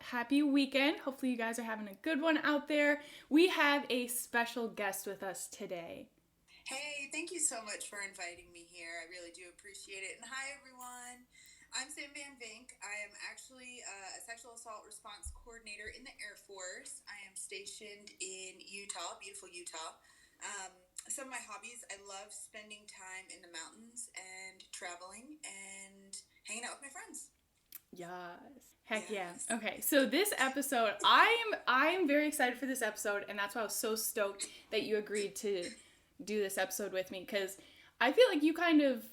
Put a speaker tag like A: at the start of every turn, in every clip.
A: happy weekend. Hopefully you guys are having a good one out there. We have a special guest with us today.
B: Hey, thank you so much for inviting me here. I really do appreciate it. And hi, everyone. I'm Sam Van Vink. I am actually a sexual assault response coordinator in the Air Force. I am stationed in Utah, beautiful Utah. Some of my hobbies, I love spending time in the mountains and traveling and hanging out with my friends.
A: Yes. Heck
B: Yes.
A: yeah. Okay, so this episode, I am very excited for this episode, and that's why I was so stoked that you agreed to do this episode with me, because I feel like you kind of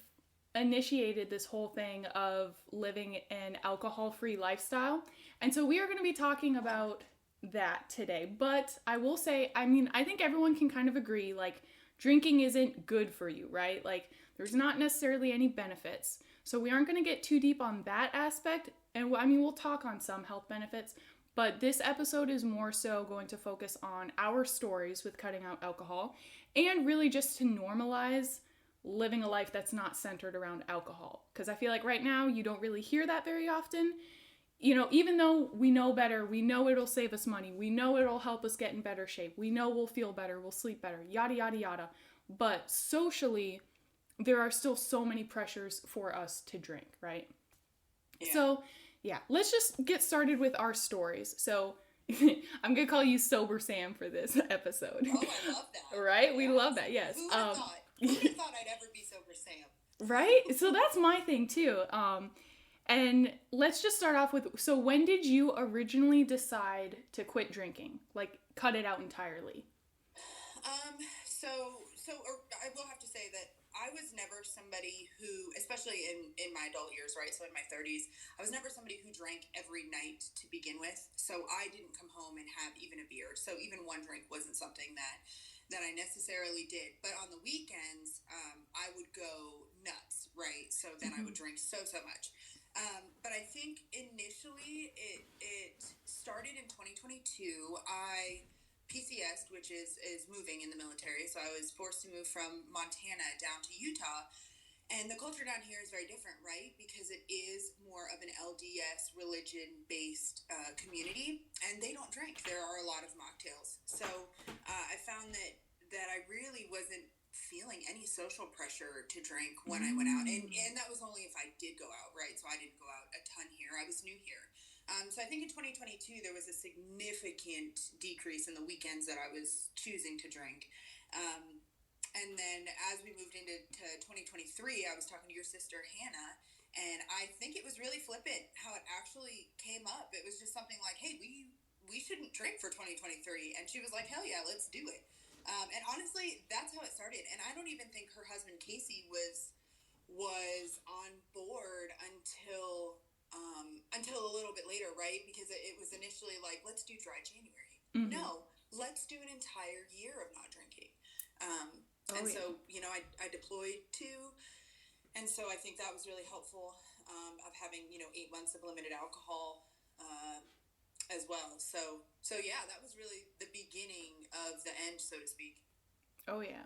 A: initiated this whole thing of living an alcohol-free lifestyle. And so we are going to be talking about that today. But I will say, I think everyone can kind of agree, like, drinking isn't good for you, right? Like, there's not necessarily any benefits. So we aren't going to get too deep on that aspect. And we'll talk on some health benefits, but this episode is more so going to focus on our stories with cutting out alcohol and really just to normalize living a life that's not centered around alcohol. Because I feel like right now you don't really hear that very often. You know, even though we know better, we know it'll save us money, we know it'll help us get in better shape, we know we'll feel better, we'll sleep better, yada, yada, yada. But socially, there are still so many pressures for us to drink, right? Yeah. So, yeah, let's just get started with our stories. So, I'm going to call you Sober Sam for this episode.
B: Oh, I love that.
A: Right? We love that, yes.
B: Who would have thought? Who would have thought I'd ever be Sober Sam?
A: Right? So that's my thing, too. And let's just start off with, so when did you originally decide to quit drinking? Like, cut it out entirely?
B: I will have to say that I was never somebody who, especially in my adult years, right, so in my 30s, I was never somebody who drank every night to begin with. So I didn't come home and have even a beer. So even one drink wasn't something that I necessarily did. But on the weekends, I would go nuts, right? So then I would drink so much. But I think initially it started in 2022. I PCS, which is moving in the military. So I was forced to move from Montana down to Utah. And the culture down here is very different, right? Because it is more of an LDS religion-based community, and they don't drink. There are a lot of mocktails. So I found that I really wasn't feeling any social pressure to drink when I went out. And that was only if I did go out, right? So I didn't go out a ton here. I was new here. So I think in 2022, there was a significant decrease in the weekends that I was choosing to drink. And then as we moved into 2023, I was talking to your sister, Hannah, and I think it was really flippant how it actually came up. It was just something like, hey, we shouldn't drink for 2023. And she was like, hell yeah, let's do it. And honestly, that's how it started. And I don't even think her husband, Casey, was on board until a little bit later, right? Because it was initially like, let's do dry January. Mm-hmm. No, let's do an entire year of not drinking. So, you know, I deployed too. And so I think that was really helpful of having, 8 months of limited alcohol as well. So yeah, that was really the beginning of the end, so to speak.
A: Oh, yeah.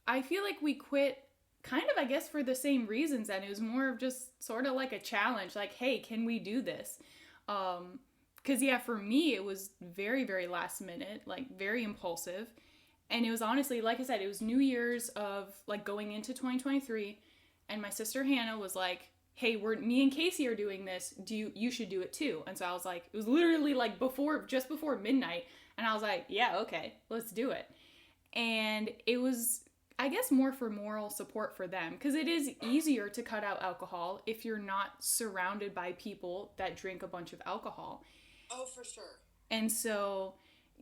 A: I feel like we quit kind of, I guess, for the same reasons, and it was more of just sort of like a challenge, like, hey, can we do this? Because, yeah, for me, it was very, very last minute, like, very impulsive, and it was honestly, like I said, it was New Year's of, like, going into 2023, and my sister Hannah was like, hey, me and Casey are doing this, you should do it too. And so I was like, it was literally, like, just before midnight, and I was like, yeah, okay, let's do it. And it was, I guess, more for moral support for them, because it is easier to cut out alcohol if you're not surrounded by people that drink a bunch of alcohol.
B: Oh, for sure.
A: And so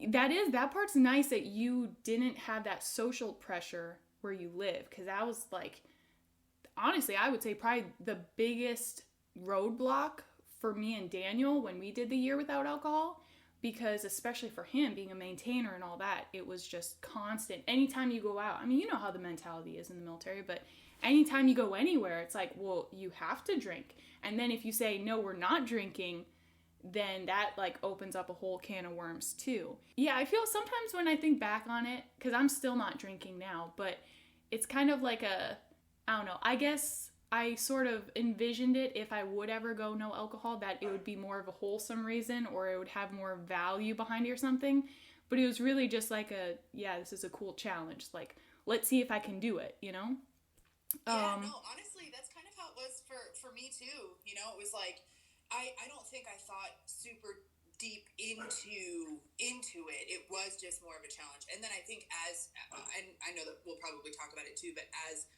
A: that part's nice that you didn't have that social pressure where you live, because that was, like, honestly, I would say probably the biggest roadblock for me and Daniel when we did the year without alcohol. Because especially for him being a maintainer and all that, it was just constant. Anytime you go out, I mean, you know how the mentality is in the military, but anytime you go anywhere, it's like, well, you have to drink. And then if you say, no, we're not drinking, then that, like, opens up a whole can of worms too. Yeah, I feel sometimes when I think back on it, because I'm still not drinking now, but it's kind of like I don't know, I guess I sort of envisioned it, if I would ever go no alcohol, that it would be more of a wholesome reason, or it would have more value behind it or something. But it was really just like this is a cool challenge. Like, let's see if I can do it, you know?
B: Yeah, no, honestly, that's kind of how it was for me too. You know, it was like I don't think I thought super deep into it. It was just more of a challenge. And then I think and I know that we'll probably talk about it too, but as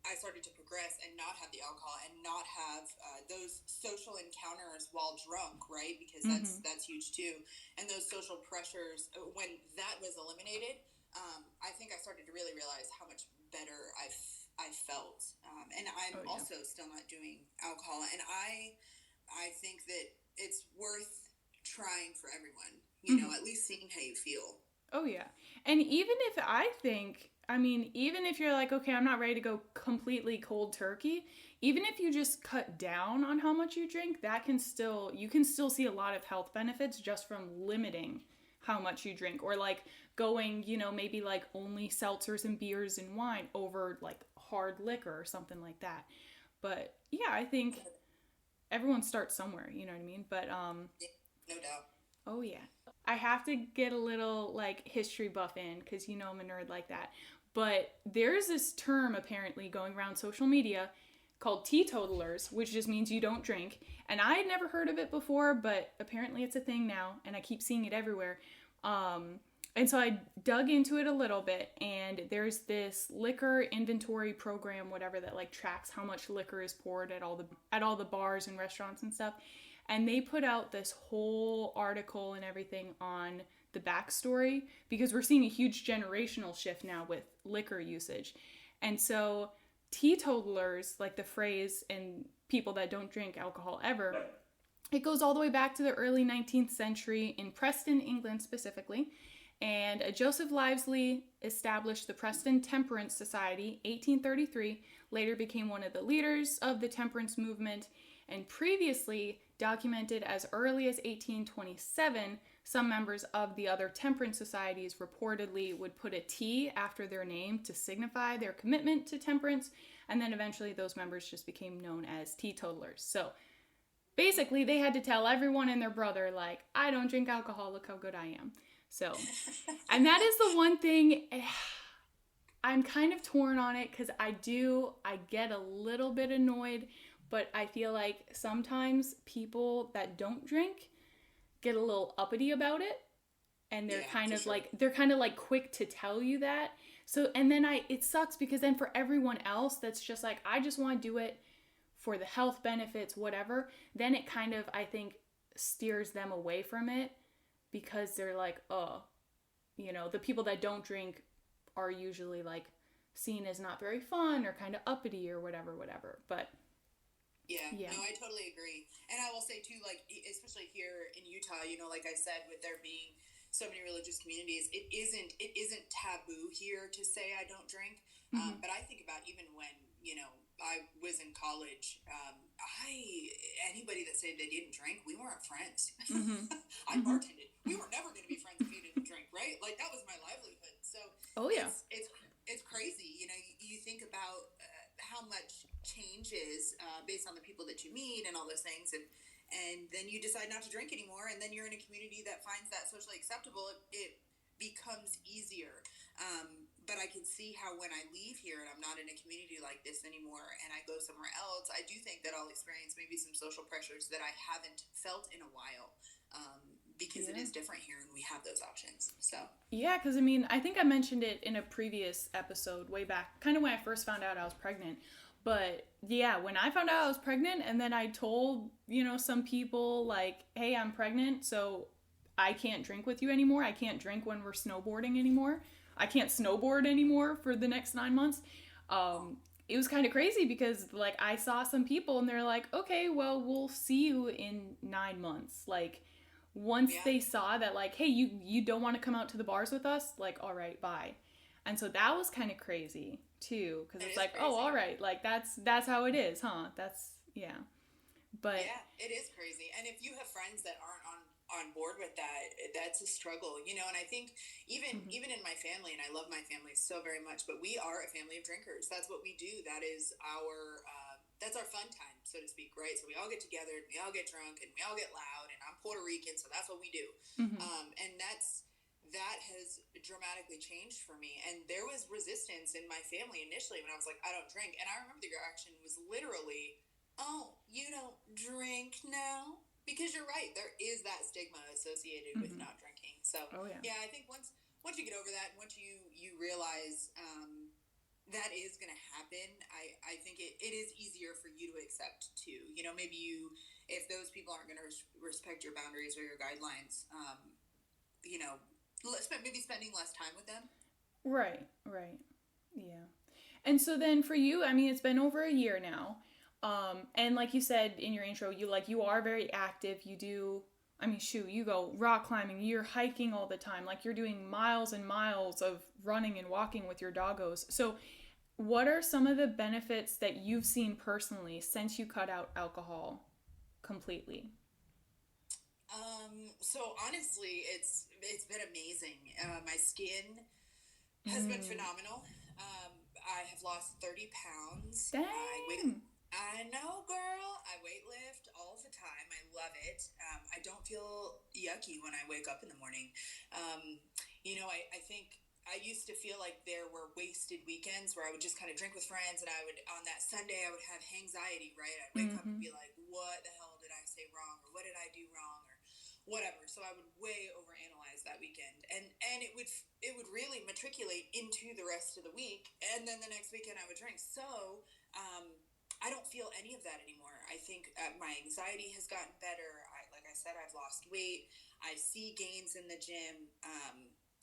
B: I started to progress and not have the alcohol and not have those social encounters while drunk, right? Because that's huge too. And those social pressures, when that was eliminated, I think I started to really realize how much better I felt. And I'm also still not doing alcohol. And I think that it's worth trying for everyone, you know, at least seeing how you feel.
A: Oh, yeah. And even if you're like, okay, I'm not ready to go completely cold turkey, even if you just cut down on how much you drink, you can still see a lot of health benefits just from limiting how much you drink, or like going, you know, maybe like only seltzers and beers and wine over like hard liquor or something like that. But yeah, I think everyone starts somewhere, you know what I mean? But
B: no doubt.
A: Oh yeah. I have to get a little like history buff in, because you know I'm a nerd like that. But there's this term apparently going around social media called teetotalers, which just means you don't drink. And I had never heard of it before, but apparently it's a thing now, and I keep seeing it everywhere. And so I dug into it a little bit, and there's this liquor inventory program, whatever, that like tracks how much liquor is poured at all the bars and restaurants and stuff. And they put out this whole article and everything on the backstory, because we're seeing a huge generational shift now with liquor usage. And so teetotalers, like the phrase, and people that don't drink alcohol ever, it goes all the way back to the early 19th century in Preston, England specifically. And Joseph Livesey established the Preston Temperance Society, 1833, later became one of the leaders of the temperance movement, and previously documented as early as 1827, some members of the other temperance societies reportedly would put a T after their name to signify their commitment to temperance, and then eventually those members just became known as teetotalers. So basically they had to tell everyone and their brother, like, I don't drink alcohol, look how good I am. So, and that is the one thing, I'm kind of torn on it, because I get a little bit annoyed, but I feel like sometimes people that don't drink get a little uppity about it, and they're kind of like quick to tell you that. So, and then it sucks, because then for everyone else that's just like, I just want to do it for the health benefits, whatever, then it kind of, I think, steers them away from it, because they're like, oh, you know, the people that don't drink are usually like seen as not very fun or kind of uppity or whatever. But
B: yeah, no, I totally agree. And I will say too, like, especially here in Utah, you know, like I said, with there being so many religious communities, it isn't taboo here to say I don't drink. But I think about even when, you know, I was in college, anybody that said they didn't drink, we weren't friends. I bartended. We were never going to be friends if you didn't drink, right? Like, that was my livelihood. So it's crazy. You know, you think about how much changes based on the people that you meet and all those things, and then you decide not to drink anymore, and then you're in a community that finds that socially acceptable. It becomes easier. But I can see how when I leave here and I'm not in a community like this anymore and I go somewhere else, I do think that I'll experience maybe some social pressures that I haven't felt in a while, because it is different here and we have those options. So
A: yeah, because I mean, I think I mentioned it in a previous episode way back, kind of when I first found out I was pregnant. But yeah, when I found out I was pregnant, and then I told, you know, some people like, hey, I'm pregnant, so I can't drink with you anymore. I can't drink when we're snowboarding anymore. I can't snowboard anymore for the next 9 months. It was kind of crazy, because like I saw some people and they're like, okay, well, we'll see you in 9 months. Like, once they saw that, like, hey, you don't want to come out to the bars with us, like, all right, bye. And so that was kind of crazy too, because it's like, crazy. Oh, all right, like that's how it is, huh? But
B: yeah, it is crazy. And if you have friends that aren't on board with that. That's a struggle, you know. And I think even in my family, and I love my family so very much, but we are a family of drinkers. That's what we do. That is our that's our fun time, so to speak, right? So we all get together and we all get drunk and we all get loud. And I'm Puerto Rican, so that's what we do.
A: Mm-hmm.
B: And that has dramatically changed for me. And there was resistance in my family initially when I was like, I don't drink. And I remember the reaction was literally, oh, you don't drink now? Because you're right, there is that stigma associated with not drinking. So yeah, I think once you get over that, once you realize that is going to happen, I think it is easier for you to accept too. You know, maybe if those people aren't going to respect your boundaries or your guidelines, you know, maybe spending less time with them.
A: Right. Yeah. And so then for you, I mean, it's been over a year now. And like you said in your intro, you are very active. You do, I mean, shoot, you go rock climbing, you're hiking all the time. Like you're doing miles and miles of running and walking with your doggos. So what are some of the benefits that you've seen personally since you cut out alcohol completely?
B: So honestly, it's been amazing. My skin has been phenomenal. I have lost 30 pounds.
A: Dang.
B: I know, girl. I weightlift all the time. I love it. I don't feel yucky when I wake up in the morning. You know, I think I used to feel like there were wasted weekends where I would just kind of drink with friends, and on that Sunday, I would have anxiety, right? I'd wake up and be like, what the hell did I say wrong? Or what did I do wrong? Or whatever. So I would way overanalyze that weekend, and it would really matriculate into the rest of the week, and then the next weekend I would drink. So I don't feel any of that anymore. I think my anxiety has gotten better. Like I said, I've lost weight. I see gains in the gym.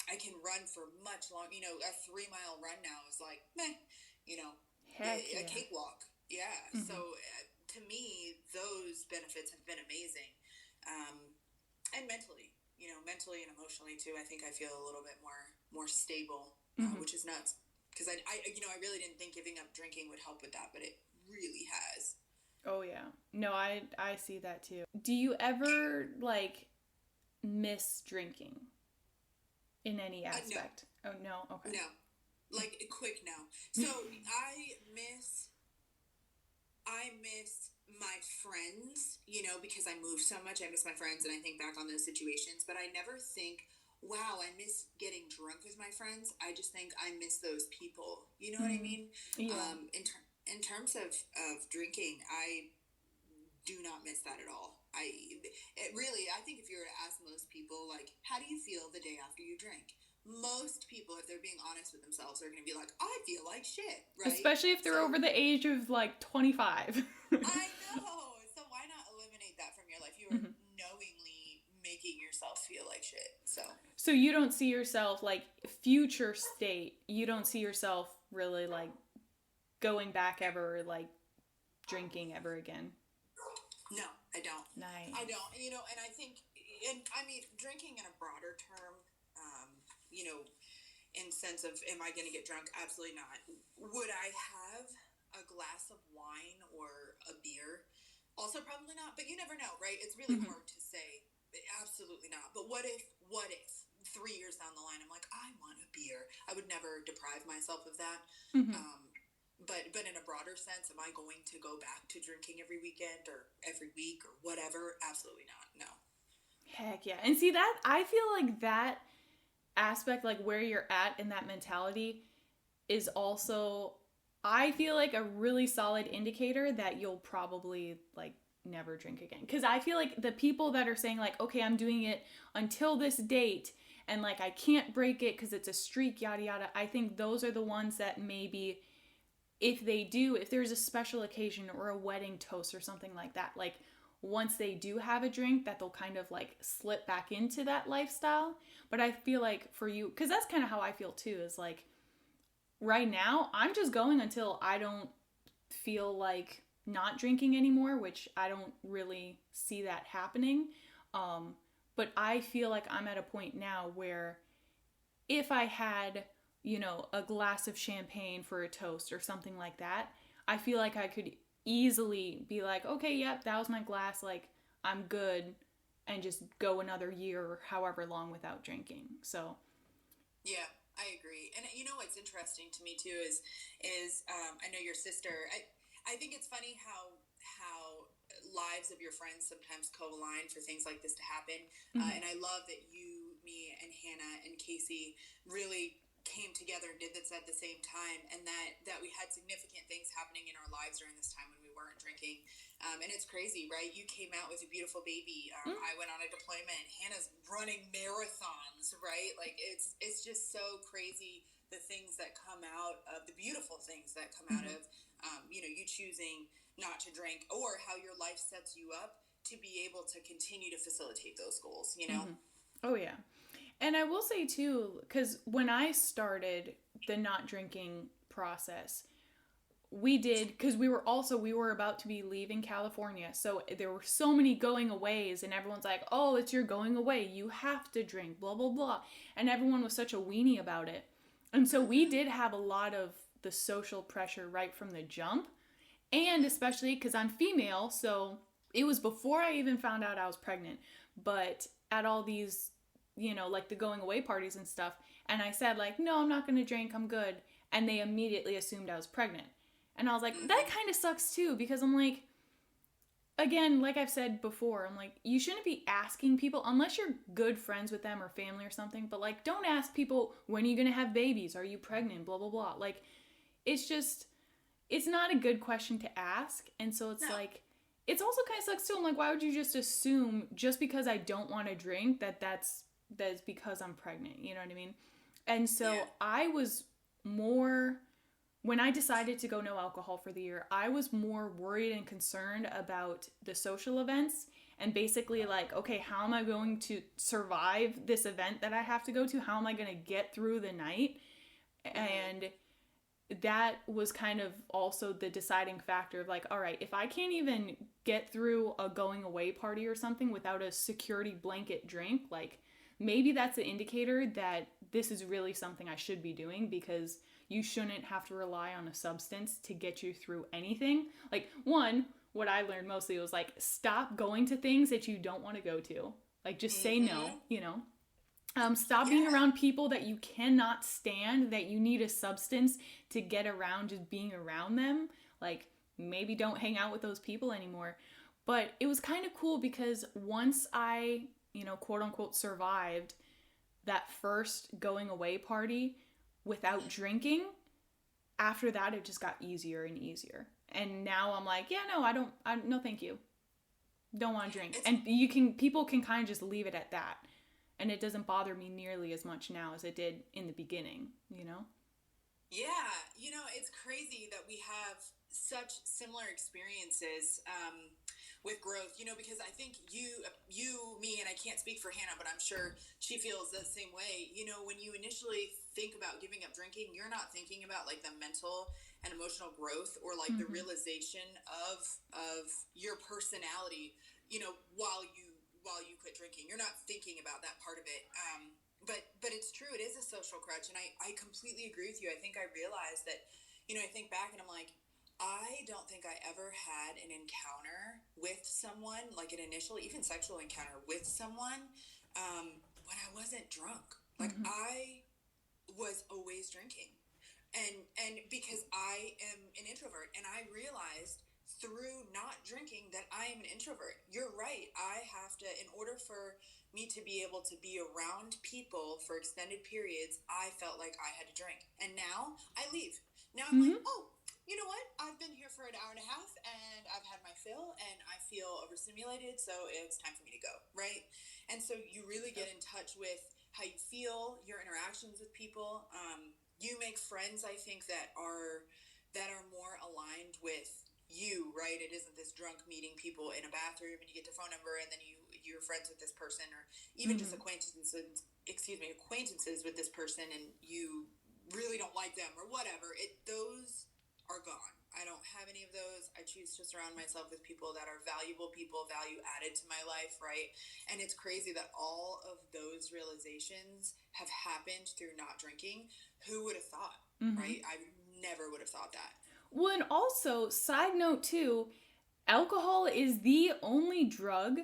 B: I can run for much longer. You know, a 3-mile run now is like, meh, you know, a cakewalk. Yeah. So to me, those benefits have been amazing. And mentally and emotionally too. I think I feel a little bit more stable, which is nuts. Because I really didn't think giving up drinking would help with that, but it really has.
A: Oh yeah. No, I see that too. Do you ever miss drinking in any aspect?
B: No.
A: Oh no. Okay.
B: No. Like quick no. So I miss my friends, you know, because I move so much. I miss my friends and I think back on those situations, but I never think, wow, I miss getting drunk with my friends. I just think I miss those people. You know what I mean?
A: Yeah.
B: In terms of drinking, I do not miss that at all. I think if you were to ask most people, like, how do you feel the day after you drink? Most people, if they're being honest with themselves, are going to be like, I feel like shit, right?
A: Especially if they're over the age of 25.
B: I know. So why not eliminate that from your life? You are knowingly making yourself feel like shit. So
A: you don't see yourself future state. You don't see yourself really going back ever, drinking ever again.
B: No, I don't.
A: Nice.
B: I don't. You know, and I think, drinking in a broader term, you know, in sense of, am I going to get drunk? Absolutely not. Would I have a glass of wine or a beer? Also probably not, but you never know, right? It's really hard to say. Absolutely not. But what if 3 years down the line, I'm like, I want a beer. I would never deprive myself of that. But in a broader sense, am I going to go back to drinking every weekend or every week or whatever? Absolutely not. No.
A: Heck yeah. And see that, I feel like that aspect, where you're at in that mentality is also, I feel like a really solid indicator that you'll probably never drink again. Because I feel like the people that are saying okay, I'm doing it until this date and I can't break it because it's a streak, yada yada, I think those are the ones that maybe if there's a special occasion or a wedding toast or something like that, once they do have a drink, that they'll kind of slip back into that lifestyle. But I feel like for you, because that's kind of how I feel too, is right now I'm just going until I don't feel like not drinking anymore, which I don't really see that happening. But I feel like I'm at a point now where if I had, a glass of champagne for a toast or something like that, I feel like I could easily be like, okay, yep, that was my glass, I'm good, and just go another year or however long without drinking. So
B: Yeah, I agree. And you know what's interesting to me too is I know your sister. I think it's funny how lives of your friends sometimes co-align for things like this to happen.
A: mm-hmm.
B: And I love that you, me, and Hannah and Casey really came together and did this at the same time, and that we had significant things happening in our lives during this time when we weren't drinking. And it's crazy, right? You came out with a beautiful baby. I went on a deployment. Hannah's running marathons, right? Like it's just so crazy, the things that come out of the beautiful things that come out of you choosing not to drink, or how your life sets you up to be able to continue to facilitate those goals.
A: Oh yeah. And I will say too, because when I started the not drinking process, we did, because we were about to be leaving California. So there were so many going aways, and everyone's like, oh, it's your going away. You have to drink, blah, blah, blah. And everyone was such a weenie about it. And so we did have a lot of the social pressure right from the jump. And especially because I'm female, so it was before I even found out I was pregnant. But at all these, like the going away parties and stuff, and I said like, no, I'm not going to drink, I'm good. And they immediately assumed I was pregnant. And I was like, that kind of sucks too, because I'm like, again, like I've said before, I'm like, you shouldn't be asking people, unless you're good friends with them or family or something, but like, don't ask people, when are you going to have babies? Are you pregnant? Blah, blah, blah. Like, it's not a good question to ask. And so it's like, it's also kind of sucks too. I'm like, why would you just assume just because I don't want to drink that's because I'm pregnant? You know what I mean? And so I was more, when I decided to go no alcohol for the year, I was more worried and concerned about the social events and basically like, okay, how am I going to survive this event that I have to go to? How am I going to get through the night? And that was kind of also the deciding factor of like, all right, if I can't even get through a going away party or something without a security blanket drink, like maybe that's an indicator that this is really something I should be doing, because you shouldn't have to rely on a substance to get you through anything. Like, one, what I learned mostly was like, stop going to things that you don't want to go to. Like, just say no, Stop being around people that you cannot stand, that you need a substance to get around just being around them. Like, maybe don't hang out with those people anymore. But it was kind of cool because once I, quote unquote, survived that first going away party without drinking, after that it just got easier and easier. And now I'm like, yeah, no, no, thank you. Don't want to drink. And people can kind of just leave it at that. And it doesn't bother me nearly as much now as it did in the beginning,
B: Yeah, it's crazy that we have such similar experiences with growth, because I think you, me, and I can't speak for Hannah, but I'm sure she feels the same way. When you initially think about giving up drinking, you're not thinking about like the mental and emotional growth or like the realization of your personality, while you quit drinking. You're not thinking about that part of it. But it's true. It is a social crutch. And I completely agree with you. I think I realized that, I think back and I'm like, I don't think I ever had an encounter with someone, like an initial, even sexual encounter with someone, when I wasn't drunk. Like I was always drinking. And because I am an introvert, and I realized through not drinking that I am an introvert. You're right. I have to, in order for me to be able to be around people for extended periods, I felt like I had to drink. And now I leave. Now I'm like, oh, you know what? I've been here for an hour and a half and I've had my fill and I feel overstimulated, so it's time for me to go, right? And so you really get in touch with how you feel, your interactions with people. You make friends, I think, that are more aligned with you, right? It isn't this drunk meeting people in a bathroom and you get their phone number and then you're friends with this person, or even just acquaintances with this person and you really don't like them or whatever. Those are gone. I don't have any of those. I choose to surround myself with people that are valuable people, value added to my life, right? And it's crazy that all of those realizations have happened through not drinking. Who would have thought, right? I never would have thought that.
A: Well, and also, side note too, alcohol is the only drug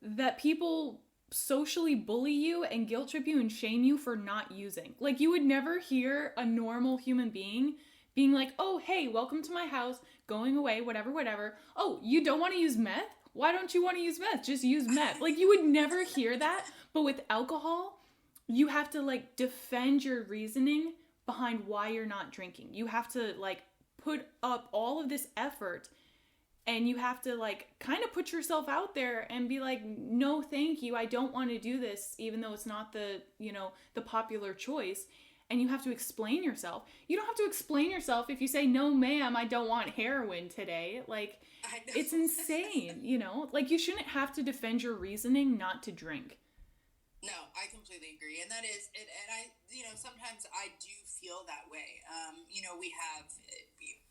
A: that people socially bully you and guilt trip you and shame you for not using. Like, you would never hear a normal human being being like, oh, hey, welcome to my house, going away, whatever, whatever. Oh, you don't want to use meth? Why don't you want to use meth? Just use meth. Like, you would never hear that. But with alcohol, you have to, like, defend your reasoning behind why you're not drinking. You have to, like, put up all of this effort, and you have to, like, kind of put yourself out there and be like, no, thank you, I don't want to do this, even though it's not the, you know, the popular choice. And you have to explain yourself. You don't have to explain yourself if you say, no, ma'am, I don't want heroin today. Like, it's insane, you know? Like, you shouldn't have to defend your reasoning not to drink.
B: No, I completely agree. And that is it. And I, you know, sometimes I do feel that way. You know, we have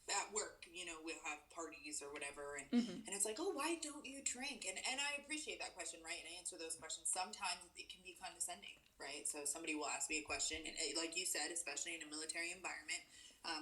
B: at work, you know, we'll have parties or whatever. And it's like, oh, why don't you drink? And I appreciate that question, right? And I answer those questions. Sometimes it can be condescending, right? So somebody will ask me a question. And like you said, especially in a military environment,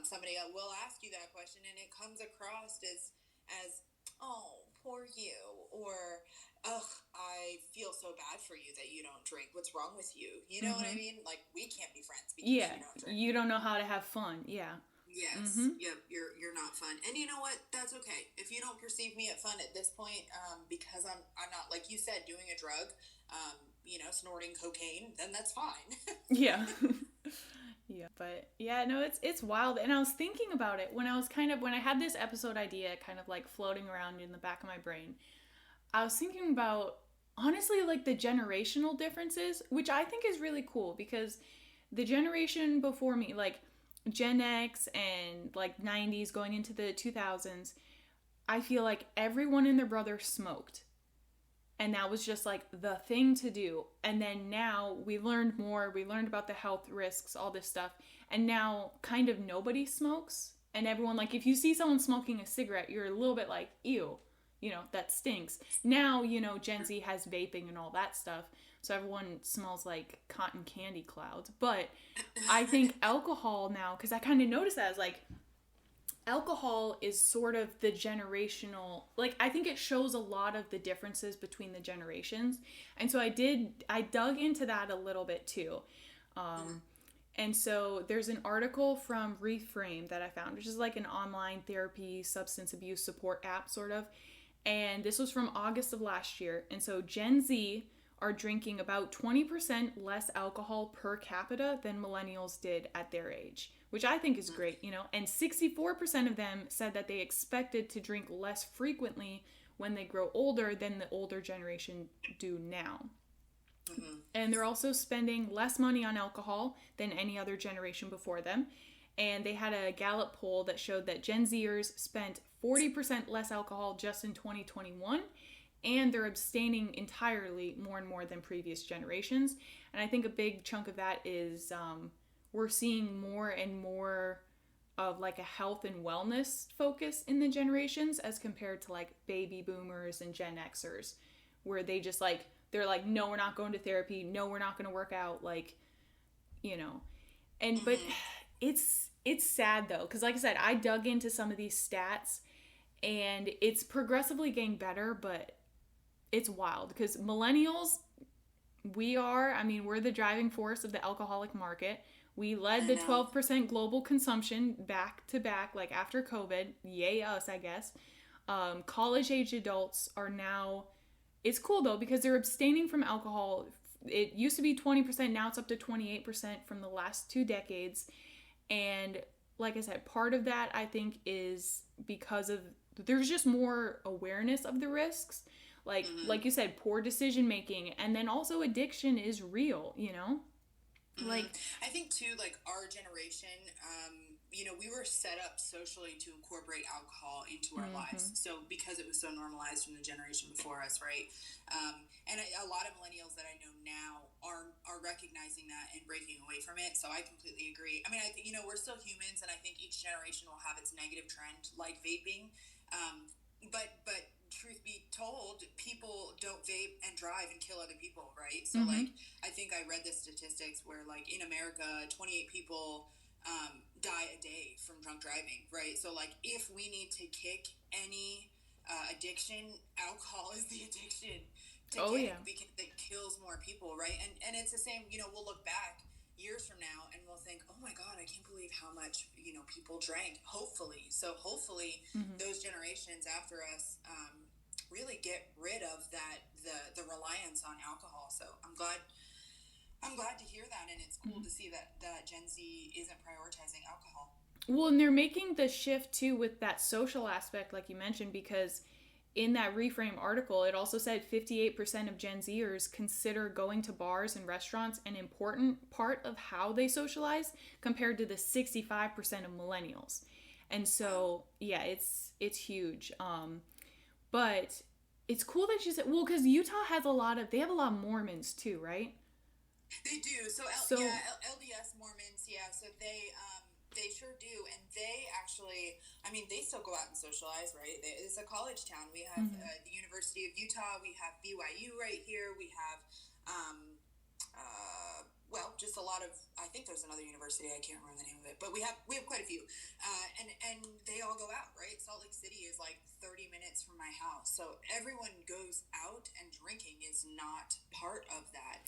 B: somebody will ask you that question and it comes across as oh, poor you, or ugh, I feel so bad for you that you don't drink. What's wrong with you? You know what I mean? Like, we can't be friends because you don't drink.
A: You don't know how to have fun. Yeah.
B: Yes. Yep. You're not fun. And you know what? That's okay. If you don't perceive me at fun at this point, because I'm not, like you said, doing a drug, you know, snorting cocaine, then that's fine.
A: Yeah. Yeah. But yeah, no, it's wild. And I was thinking about it when I had this episode idea kind of like floating around in the back of my brain. I was thinking about, honestly, like, the generational differences, which I think is really cool, because the generation before me, like Gen X and like 90s going into the 2000s, I feel like everyone and their brother smoked. And that was just like the thing to do. And then now we learned more. We learned about the health risks, all this stuff. And now kind of nobody smokes. And everyone, like, if you see someone smoking a cigarette, you're a little bit like, ew, you know, that stinks. Now, you know, Gen Z has vaping and all that stuff. So everyone smells like cotton candy clouds. But I think alcohol now, because I kind of noticed that, as like, alcohol is sort of the generational, like, I think it shows a lot of the differences between the generations. And so I dug into that a little bit too. And so there's an article from Reframe that I found, which is like an online therapy, substance abuse support app, sort of. And this was from August of last year. And so Gen Z are drinking about 20% less alcohol per capita than millennials did at their age, which I think is great, you know. And 64% of them said that they expected to drink less frequently when they grow older than the older generation do now. And they're also spending less money on alcohol than any other generation before them. And they had a Gallup poll that showed that Gen Zers spent 40% less alcohol just in 2021. And they're abstaining entirely more and more than previous generations. And I think a big chunk of that is we're seeing more and more of like a health and wellness focus in the generations as compared to like baby boomers and Gen Xers, where they just like, they're like, no, we're not going to therapy. No, we're not going to work out. Like, you know, and, but it's sad though. Cause like I said, I dug into some of these stats and it's progressively getting better, but it's wild because millennials, we're the driving force of the alcoholic market. We led the 12% global consumption back to back, like after COVID. Yay us, I guess. College age adults are now, it's cool though, because they're abstaining from alcohol. It used to be 20%, now it's up to 28% from the last 2 decades. And like I said, part of that I think is because of, there's just more awareness of the risks. Like you said, poor decision making, and then also addiction is real, you know? Like,
B: I think too, like our generation, you know, we were set up socially to incorporate alcohol into our lives. So because it was so normalized from the generation before us, right? And a lot of millennials that I know now are recognizing that and breaking away from it. So I completely agree. I mean, I think, you know, we're still humans, and I think each generation will have its negative trend, like vaping. But truth be told, people don't vape and drive and kill other people, right? So like, I think I read the statistics where like in America, 28 people die a day from drunk driving, right? So like, if we need to kick any addiction, alcohol is the addiction to
A: Oh,
B: get
A: yeah.
B: because it kills more people, right? And it's the same, we'll look back years from now and we'll think, oh my God, I can't believe how much, people drank, hopefully. So hopefully
A: Mm-hmm.
B: those generations after us really get rid of that, the reliance on alcohol. So I'm glad to hear that. And it's cool
A: Mm-hmm.
B: to see that Gen Z isn't prioritizing alcohol.
A: Well, and they're making the shift too with that social aspect, like you mentioned, because in that Reframe article, it also said 58% of Gen Zers consider going to bars and restaurants an important part of how they socialize, compared to the 65% of millennials. And so, yeah, it's huge. But it's cool that she said, well, because Utah has they have a lot of Mormons too, right?
B: They do. So,
A: So,
B: LDS Mormons, yeah. So they sure do, and they actually, I mean, they still go out and socialize, right? It's a college town. We have
A: mm-hmm.
B: The University of Utah. We have BYU right here. We have, just a lot of. I think there's another university. I can't remember the name of it, but we have quite a few, and they all go out, right? Salt Lake City is like 30 minutes from my house, so everyone goes out, and drinking is not part of that.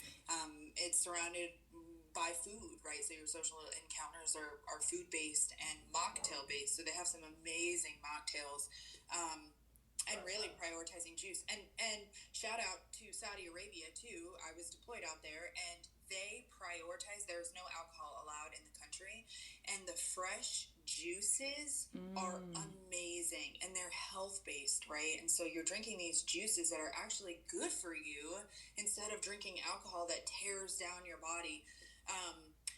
B: It's surrounded by food, right? So your social encounters are food-based and mocktail-based. So they have some amazing mocktails, and really prioritizing juice. And shout out to Saudi Arabia too. I was deployed out there, and they prioritize. There's no alcohol allowed in the country, and the fresh juices are amazing, and they're health-based, right? And so you're drinking these juices that are actually good for you instead of drinking alcohol that tears down your body.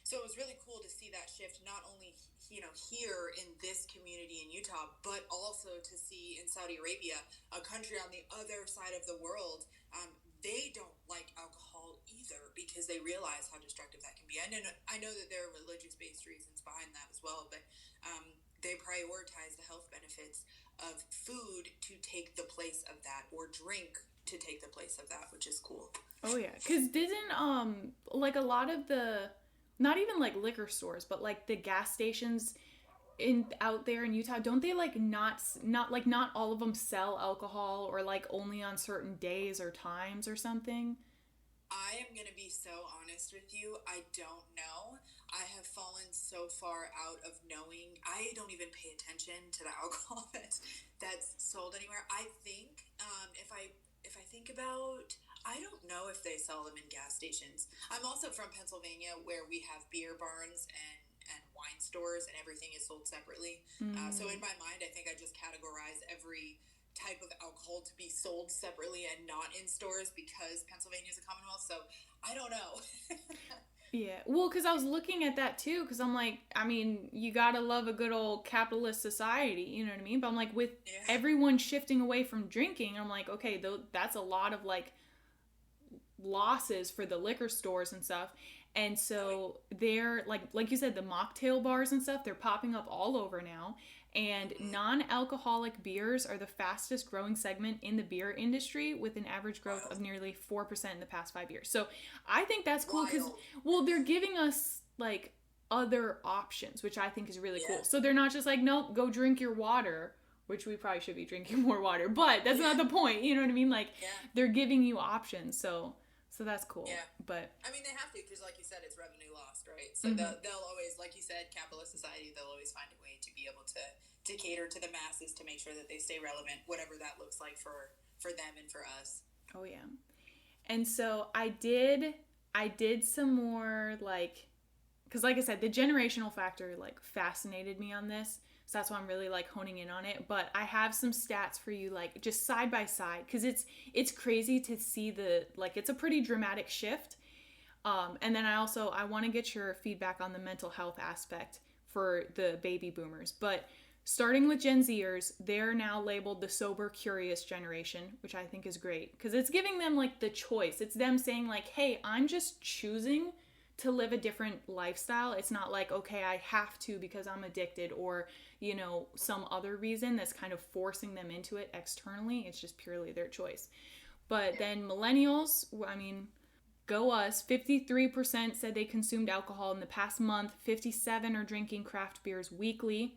B: So it was really cool to see that shift, not only here in this community in Utah, but also to see in Saudi Arabia, a country on the other side of the world. They don't like alcohol either because they realize how destructive that can be. And I know that there are religious-based reasons behind that as well, but they prioritize the health benefits of food to take the place of that, or drink to take the place of that, which is cool.
A: Oh yeah, because didn't like a lot of the, not even like liquor stores, but like the gas stations out there in Utah, don't they like not all of them sell alcohol, or like only on certain days or times or something?
B: I am going to be so honest with you. I don't know. I have fallen so far out of knowing. I don't even pay attention to the alcohol that's sold anywhere. I think if I think about, I don't know if they sell them in gas stations. I'm also from Pennsylvania, where we have beer barns and wine stores, and everything is sold separately. So in my mind, I think I just categorize every type of alcohol to be sold separately and not in stores, because Pennsylvania is a commonwealth. So I don't know.
A: Yeah, well, because I was looking at that too, because I'm like, I mean, you gotta love a good old capitalist society, you know what I mean? But I'm like, with everyone shifting away from drinking, I'm like, okay, that's a lot of like losses for the liquor stores and stuff. And so they're like you said, the mocktail bars and stuff, they're popping up all over now. And non-alcoholic beers are the fastest growing segment in the beer industry, with an average growth of nearly 4% in the past 5 years. So I think that's cool because, well, they're giving us like other options, which I think is really cool. So they're not just like, nope, go drink your water, which we probably should be drinking more water, but that's not the point. You know what I mean? Like they're giving you options. So that's cool.
B: Yeah.
A: But
B: I mean, they have to, because like you said, it's revenue lost, right? So they'll always, like you said, capitalist society, they'll always find a way to be able to cater to the masses, to make sure that they stay relevant, whatever that looks like for them and for us.
A: Oh yeah. And so I did some more, like, because like I said, the generational factor like fascinated me on this. So that's why I'm really like honing in on it. But I have some stats for you, like just side by side, because it's crazy to see it's a pretty dramatic shift. And then I want to get your feedback on the mental health aspect for the baby boomers. But starting with Gen Zers, they're now labeled the sober curious generation, which I think is great, because it's giving them like the choice. It's them saying like, hey, I'm just choosing to live a different lifestyle. It's not like, okay, I have to because I'm addicted, or, you know, some other reason that's kind of forcing them into it externally. It's just purely their choice. But then millennials, I mean, go us. 53% said they consumed alcohol in the past month. 57% are drinking craft beers weekly.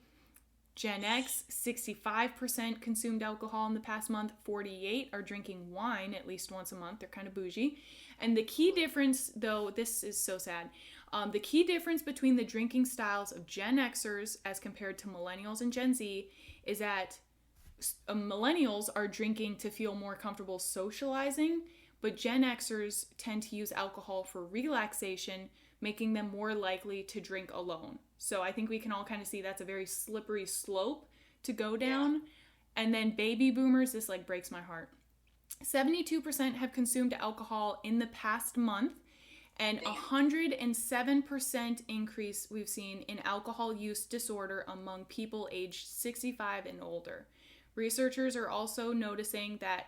A: Gen X, 65% consumed alcohol in the past month. 48 are drinking wine at least once a month. They're kind of bougie. And the key difference, though, this is so sad. The key difference between the drinking styles of Gen Xers as compared to millennials and Gen Z is that millennials are drinking to feel more comfortable socializing, but Gen Xers tend to use alcohol for relaxation, making them more likely to drink alone. So I think we can all kind of see that's a very slippery slope to go down. Yeah. And then baby boomers, this like breaks my heart. 72% have consumed alcohol in the past month, and 107% increase we've seen in alcohol use disorder among people aged 65 and older. Researchers are also noticing that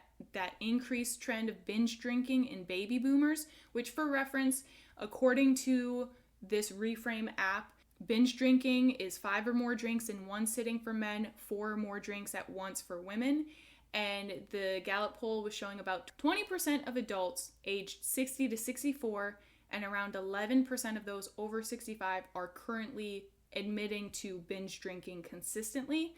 A: increased trend of binge drinking in baby boomers, which for reference, according to this Reframe app, binge drinking is 5 or more drinks in one sitting for men, 4 or more drinks at once for women. And the Gallup poll was showing about 20% of adults aged 60 to 64 and around 11% of those over 65 are currently admitting to binge drinking consistently.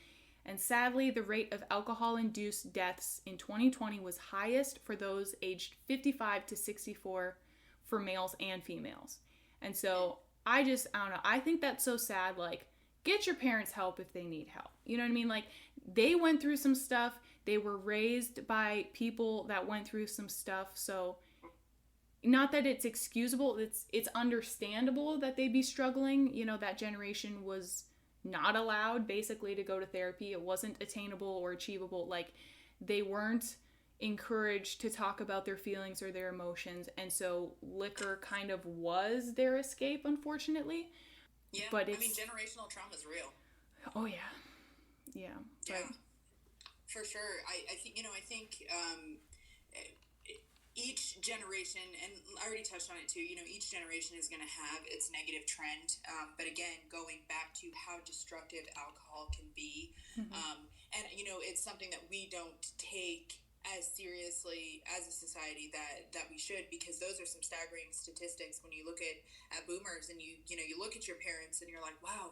A: And sadly, the rate of alcohol-induced deaths in 2020 was highest for those aged 55 to 64 for males and females. And so I don't know. I think that's so sad. Like, get your parents help if they need help. You know what I mean? Like, they went through some stuff. They were raised by people that went through some stuff. So not that it's excusable. It's understandable that they be struggling. You know, that generation was not allowed basically to go to therapy. It wasn't attainable or achievable. Like, they weren't encouraged to talk about their feelings or their emotions, and so liquor kind of was their escape, unfortunately.
B: Yeah,
A: but
B: I mean, generational trauma is real.
A: Oh yeah.
B: For sure. I think each generation, and I already touched on it too, each generation is going to have its negative trend. But again, going back to how destructive alcohol can be. Mm-hmm. And, it's something that we don't take as seriously as a society that we should, because those are some staggering statistics when you look at boomers and you look at your parents and you're like, wow,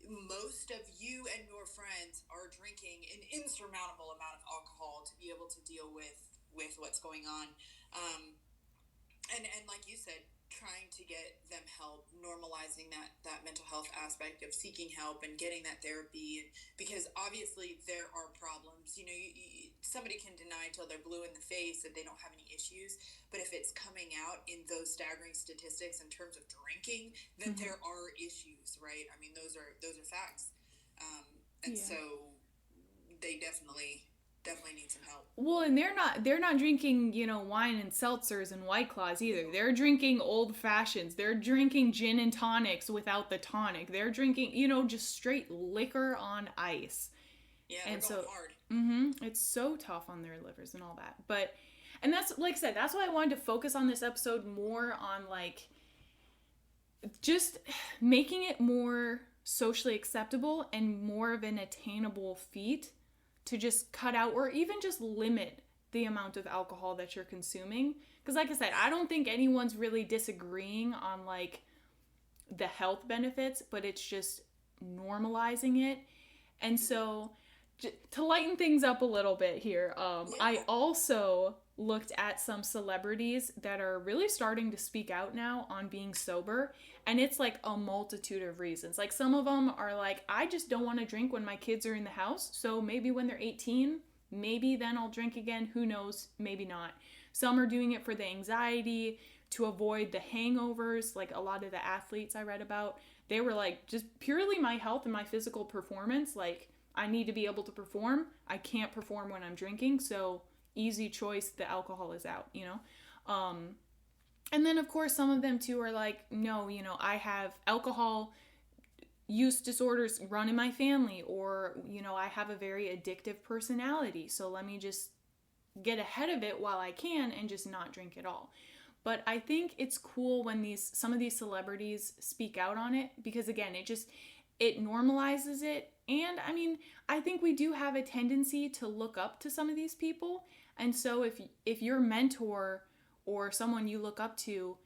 B: most of you and your friends are drinking an insurmountable amount of alcohol to be able to deal with what's going on. And like you said, trying to get them help, normalizing that mental health aspect of seeking help and getting that therapy, because obviously there are problems. Somebody can deny till they're blue in the face that they don't have any issues, but if it's coming out in those staggering statistics in terms of drinking, then mm-hmm. there are issues, right? I mean, those are facts, so they definitely need some help. Well,
A: and they're not drinking, wine and seltzers and White Claws either. They're drinking old fashions. They're drinking gin and tonics without the tonic. They're drinking, just straight liquor on ice.
B: Yeah, and they're going hard.
A: Mm-hmm, it's so tough on their livers and all that. And that's, like I said, that's why I wanted to focus on this episode more on, like, just making it more socially acceptable and more of an attainable feat to just cut out or even just limit the amount of alcohol that you're consuming. Because like I said, I don't think anyone's really disagreeing on, like, the health benefits, but it's just normalizing it. And so to lighten things up a little bit here, I also looked at some celebrities that are really starting to speak out now on being sober, and it's like a multitude of reasons. Like, some of them are like, I just don't want to drink when my kids are in the house, so maybe when they're 18, maybe then I'll drink again, who knows, maybe not. Some are doing it for the anxiety, to avoid the hangovers. Like, a lot of the athletes I read about, they were like, just purely my health and my physical performance, like, I need to be able to perform. I can't perform when I'm drinking, so easy choice, the alcohol is out, And then, of course, some of them, too, are like, no, I have alcohol use disorders run in my family, or, I have a very addictive personality, so let me just get ahead of it while I can and just not drink at all. But I think it's cool when some of these celebrities speak out on it, because, again, it normalizes it. And, I mean, I think we do have a tendency to look up to some of these people. And so if your mentor or someone you look up to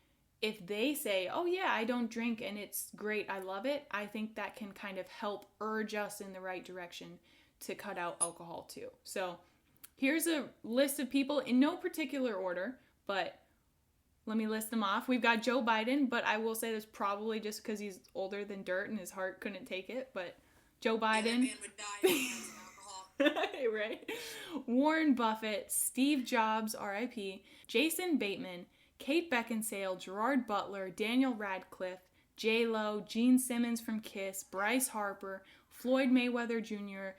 A: if they say, oh yeah, I don't drink and it's great, I love it, I think that can kind of help urge us in the right direction to cut out alcohol too. So here's a list of people in no particular order, but let me list them off. We've got Joe Biden, but I will say this probably just because he's older than dirt and his heart couldn't take it, but Joe Biden.
B: Yeah, that man would die of alcohol.
A: Right? Warren Buffett, Steve Jobs, RIP, Jason Bateman, Kate Beckinsale, Gerard Butler, Daniel Radcliffe, J-Lo, Gene Simmons from Kiss, Bryce Harper, Floyd Mayweather Jr.,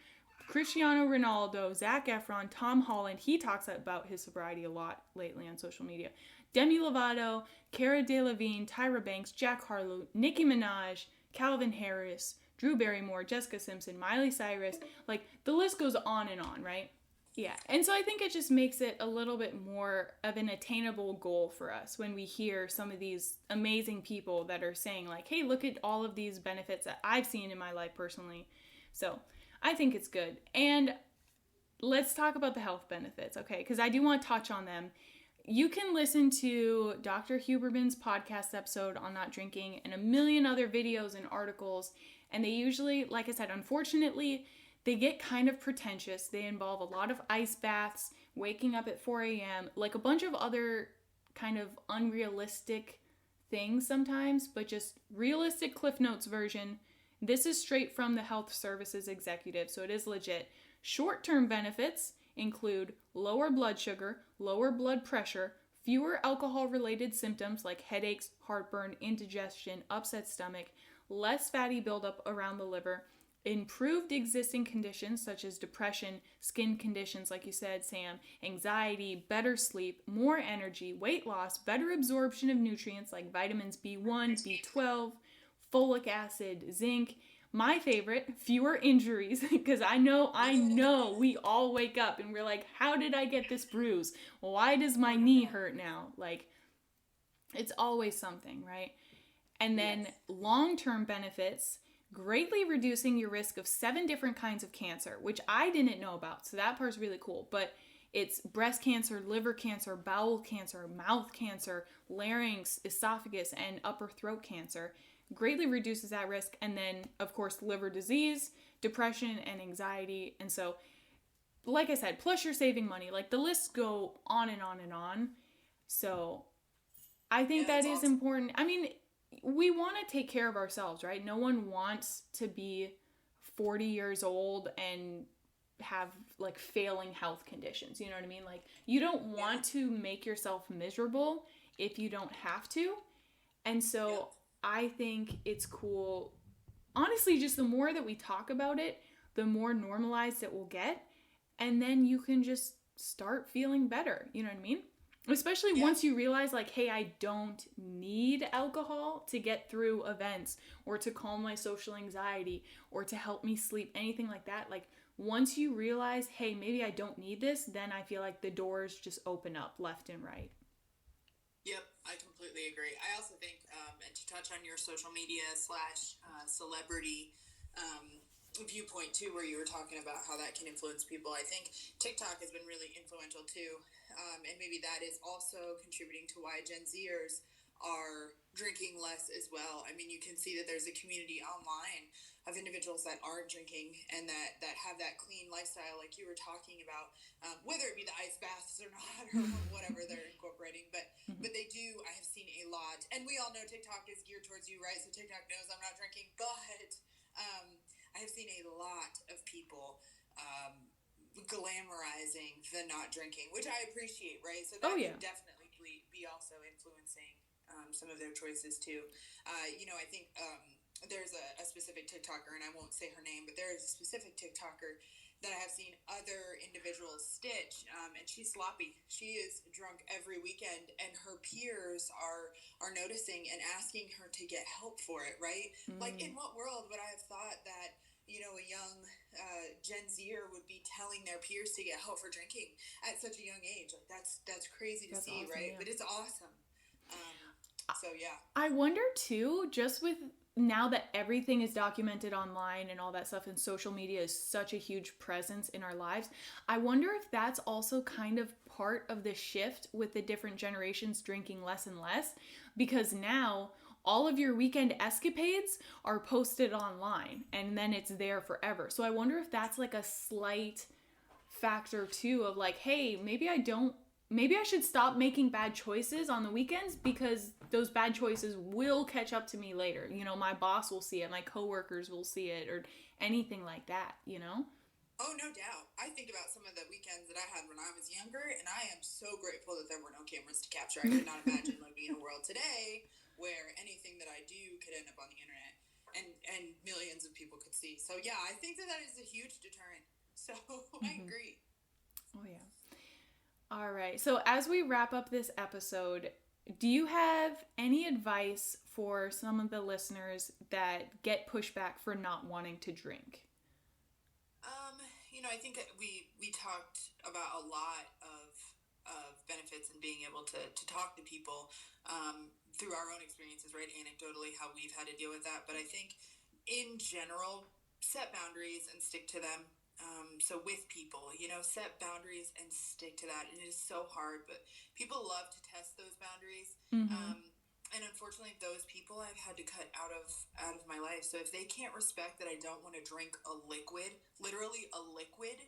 A: Cristiano Ronaldo, Zac Efron, Tom Holland. He talks about his sobriety a lot lately on social media. Demi Lovato, Cara Delevingne, Tyra Banks, Jack Harlow, Nicki Minaj, Calvin Harris, Drew Barrymore, Jessica Simpson, Miley Cyrus. Like, the list goes on, right? Yeah, and so I think it just makes it a little bit more of an attainable goal for us when we hear some of these amazing people that are saying like, hey, look at all of these benefits that I've seen in my life personally. So I think it's good. And let's talk about the health benefits, okay? Because I do want to touch on them. You can listen to Dr. Huberman's podcast episode on not drinking and a million other videos and articles. And they usually, like I said, unfortunately, they get kind of pretentious. They involve a lot of ice baths, waking up at 4 a.m., like a bunch of other kind of unrealistic things sometimes, but just realistic Cliff Notes version. This is straight from the health services executive, so it is legit. Short-term benefits include lower blood sugar, lower blood pressure, fewer alcohol-related symptoms like headaches, heartburn, indigestion, upset stomach, less fatty buildup around the liver, improved existing conditions such as depression, skin conditions like you said, Sam, anxiety, better sleep, more energy, weight loss, better absorption of nutrients like vitamins B1, B12, folic acid, zinc. My favorite, fewer injuries, because I know we all wake up and we're like, how did I get this bruise? Why does my knee hurt now? Like, it's always something, right? And then long-term benefits, greatly reducing your risk of 7 different kinds of cancer, which I didn't know about. So that part's really cool. But it's breast cancer, liver cancer, bowel cancer, mouth cancer, larynx, esophagus, and upper throat cancer. Greatly reduces that risk. And then, of course, liver disease, depression, and anxiety. And so, like I said, plus you're saving money. Like, the lists go on and on and on. So I think that is awesome. Important. I mean, we want to take care of ourselves, right? No one wants to be 40 years old and have like failing health conditions. You know what I mean? Like, you don't want to make yourself miserable if you don't have to. And so I think it's cool. Honestly, just the more that we talk about it, the more normalized it will get. And then you can just start feeling better. You know what I mean? Especially once you realize, like, hey, I don't need alcohol to get through events or to calm my social anxiety or to help me sleep, anything like that. Like, once you realize, hey, maybe I don't need this, then I feel like the doors just open up left and right.
B: Yep, I completely agree. I also think, and to touch on your social media / celebrity viewpoint too, where you were talking about how that can influence people, I think TikTok has been really influential too. And maybe that is also contributing to why Gen Zers are drinking less as well. I mean, you can see that there's a community online of individuals that aren't drinking and that have that clean lifestyle like you were talking about, whether it be the ice baths or not or whatever they're incorporating. But they do, I have seen a lot. And we all know TikTok is geared towards you, right? So TikTok knows I'm not drinking. But I have seen a lot of people glamorizing the not drinking, which I appreciate, right? So that can definitely be also influencing some of their choices too. I think there's a specific TikToker, and I won't say her name, but there is a specific TikToker that I have seen other individuals stitch, and she's sloppy. She is drunk every weekend, and her peers are noticing and asking her to get help for it, right? Like, in what world would I have thought that a young Gen Zer would be telling their peers to get help for drinking at such a young age? Like, that's crazy to see, awesome, right? Yeah. But it's awesome. So yeah.
A: I wonder too, just with now that everything is documented online and all that stuff, and social media is such a huge presence in our lives, I wonder if that's also kind of part of the shift with the different generations drinking less and less, because now all of your weekend escapades are posted online and then it's there forever. So I wonder if that's like a slight factor too of like, hey, maybe I should stop making bad choices on the weekends, because those bad choices will catch up to me later. You know, my boss will see it, my coworkers will see it, or anything like that, you know?
B: Oh, no doubt. I think about some of the weekends that I had when I was younger, and I am so grateful that there were no cameras to capture. I could not imagine living in a world today where anything that I do could end up on the internet and millions of people could see. So yeah, I think that is a huge deterrent. So I agree.
A: Oh, yeah. All right. So as we wrap up this episode, do you have any advice for some of the listeners that get pushback for not wanting to drink?
B: I think that we talked about a lot of benefits and being able to talk to people through our own experiences, right? Anecdotally, how we've had to deal with that. But I think in general, set boundaries and stick to them. So with people, set boundaries and stick to that. And it is so hard, but people love to test those boundaries. And unfortunately, those people I've had to cut out of my life. So if they can't respect that I don't want to drink a liquid, literally a liquid,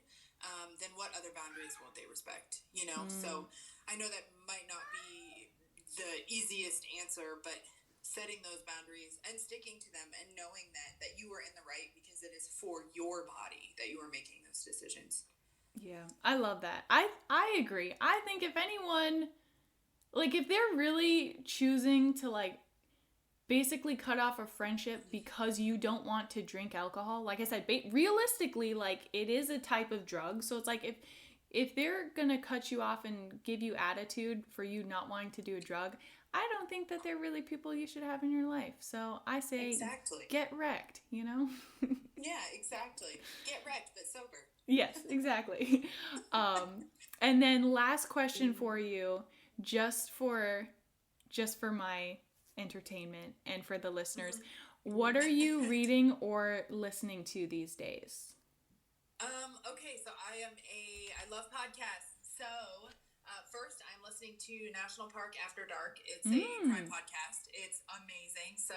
B: then what other boundaries won't they respect? So I know that might not be the easiest answer, but setting those boundaries and sticking to them and knowing that you are in the right because it is for your body that you are making those decisions.
A: Yeah, I love that. I agree. I think if anyone, like, if they're really choosing to, like, basically cut off a friendship because you don't want to drink alcohol, like I said, realistically, like, it is a type of drug. So it's like, if they're gonna cut you off and give you attitude for you not wanting to do a drug, I don't think that they're really people you should have in your life. So I say,
B: exactly.
A: Get wrecked,
B: Yeah, exactly. Get wrecked, but sober.
A: Yes, exactly. And then last question for you, just for my entertainment and for the listeners, what are you reading or listening to these days?
B: Okay, so I love podcasts. So first, I'm listening to National Park After Dark. It's a crime podcast. It's amazing. So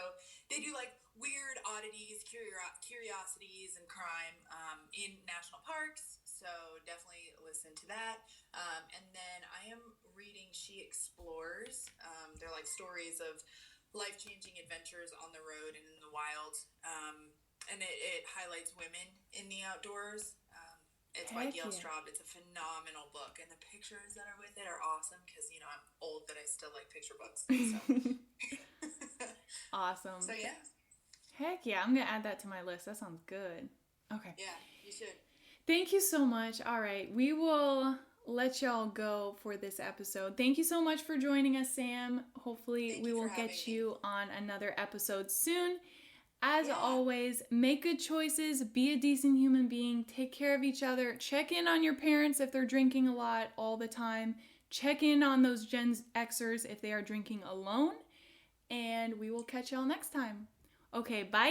B: they do like weird oddities, curiosities, and crime in national parks. So definitely listen to that. And then I am reading She Explores. They're like stories of life-changing adventures on the road and in the wild. And it highlights women in the outdoors. It's by Gale Straub. It's a phenomenal book. And the pictures that are with it are awesome because, I'm old, but I still like picture books. So.
A: Awesome.
B: So, yeah.
A: Heck yeah. I'm going to add that to my list. That sounds good. Okay.
B: Yeah, you should.
A: Thank you so much. All right. We will let y'all go for this episode. Thank you so much for joining us, Sam. Hopefully we will get you on another episode soon. As always, make good choices, be a decent human being, take care of each other, check in on your parents if they're drinking a lot all the time, check in on those Gen Xers if they are drinking alone, and we will catch y'all next time. Okay, bye!